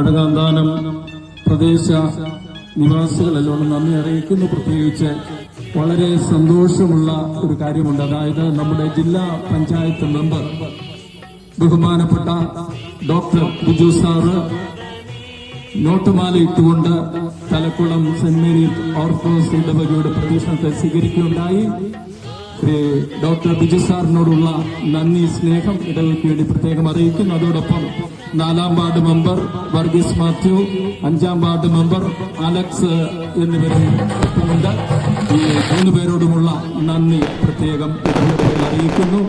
അടകാന്താനം പ്രദേശ നിവാസികളെല്ലാം നന്ദി അറിയിക്കുന്നു. പ്രത്യേകിച്ച് വളരെ സന്തോഷമുള്ള ഒരു കാര്യമുണ്ട്. അതായത് നമ്മുടെ ജില്ലാ പഞ്ചായത്ത് മെമ്പർ ബഹുമാനപ്പെട്ട ഡോക്ടർ ബിജു സാറ് നോട്ടുമാല ഇട്ടുകൊണ്ട് തലക്കുളം സെന്റ് മേരീസ് ഓർത്തഡോക്സ് ഇടവകയുടെ പ്രദക്ഷിണത്തെ സ്വീകരിക്കുകയുണ്ടായി. ഡോക്ടർ ബിജു സാറിനോടുള്ള നന്ദി, സ്നേഹം ഇടവകയ്ക്ക് വേണ്ടി പ്രത്യേകം അറിയിക്കുന്നു. അതോടൊപ്പം 4-ാം ward member Varghese Mathew, 5-ാം ward member Alex എന്നിവരും ഒപ്പമുണ്ട്. ഈ 3 പേരോടുമുള്ള നന്ദി പ്രത്യേകം ഇടവകയിൽ അറിയിക്കുന്നു.